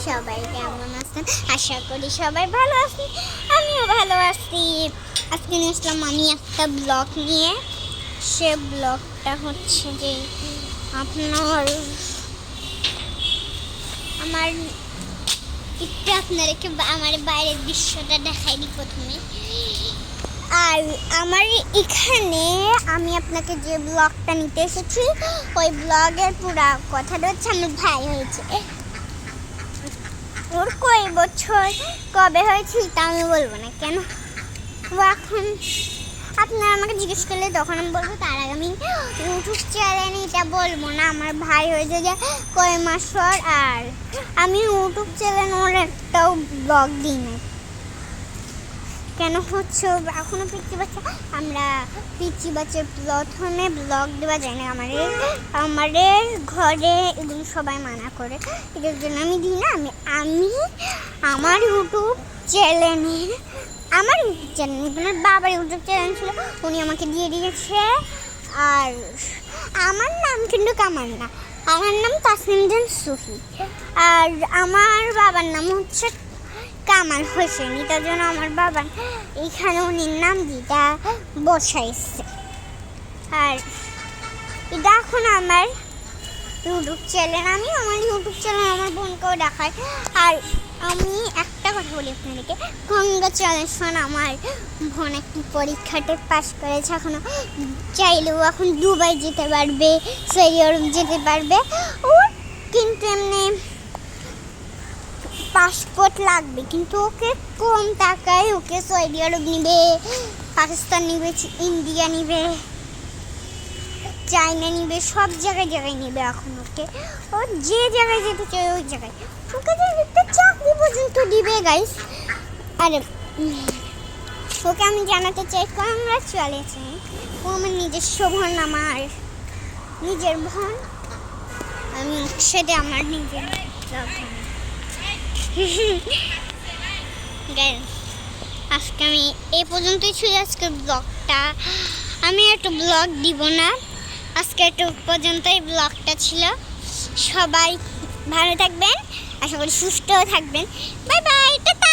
সবাই কেমন আছেন? আশা করি সবাই ভালো আছেন, আমিও ভালো আছি। আজকে নিয়ে আসলাম আমি একটা ব্লগ নিয়ে। সে ব্লগটা হচ্ছে যে আপনার আমার একটু আপনাদেরকে আমার বাইরের দৃশ্যটা দেখাই দিই প্রথমে। আর আমার এখানে আমি আপনাকে যে ব্লগটা নিতে এসেছি ওই ব্লগের পুরা কথাটা হচ্ছে আমার ভাই হয়েছে। ওর কয় বছর কবে হয়েছে তা আমি বলবো না, কেন ও এখন আপনারা আমাকে জিজ্ঞেস করলে তখন আমি বলবো। তার আগে আমি ইউটিউব চ্যানেলে এটা বলবো না। আমার ভাই হয়েছে যে কয় মাস পর, আর আমি ইউটিউব চ্যানেলে ওর একটাও ব্লগ দিই না। কেন হচ্ছে এখনো পিচ্ছি বাচ্চা, আমরা পিচ্ছি বাচ্চার প্রথমে ব্লগ দেওয়া যায় না। আমাদের ঘরে এগুলো সবাই মানা করে, এটার জন্য আমি দিই না। আমি আমার ইউটিউব চ্যানেলের আমার বাবার ইউটিউব চ্যানেল ছিল, উনি আমাকে দিয়ে দিয়েছে। আর আমার নাম কিন্তু কামাল না, আমার নাম তাসনিম জান সুফি। আর আমার বাবার নাম হচ্ছে কামাল হোসেন। এটার জন্য আমার বাবা এখানে উনির নাম দিটা বসাইছে। আর এটা এখন আমার ইউটিউব চ্যানেল। আমি আমার ইউটিউব চ্যানেল আমার বোনকেও দেখাই। আর আমি একটা কথা বলি আপনাদেরকে, কংগ্রাচুলেশন, আমার বোন একটি পরীক্ষাতে পাস করেছে। এখনও চাইলেও এখন দুবাই যেতে পারবে, সৌদি আরব যেতে পারবে। ওর কিন্তু এমনি পাসপোর্ট লাগবে, কিন্তু ওকে কম টাকায় ওকে সৌদি আরব নিবে, পাকিস্তান নিবে, ইন্ডিয়া নিবে, চায়না নিবে, সব জায়গায় নিবে। এখন ওকে ও যে জায়গায় যেতে চায় ওই জায়গায় ওকে একটা চাকরি পর্যন্ত দিবে গাইস। আরে ওকে আমি জানাতে চাই কংগ্রাচুলেশন। ও আমার নিজস্ব বোন, আমার নিজের বোন। আমি সেটা আমার নিজের বোন। আজকে আমি এই পর্যন্তই ছিল আজকের ব্লগটা। আমি একটু ব্লগ দিব না, আজকে একটু পর্যন্তই ব্লগটা ছিল। সবাই ভালো থাকবেন, আশা করি সুস্থও থাকবেন। Bye bye, tata.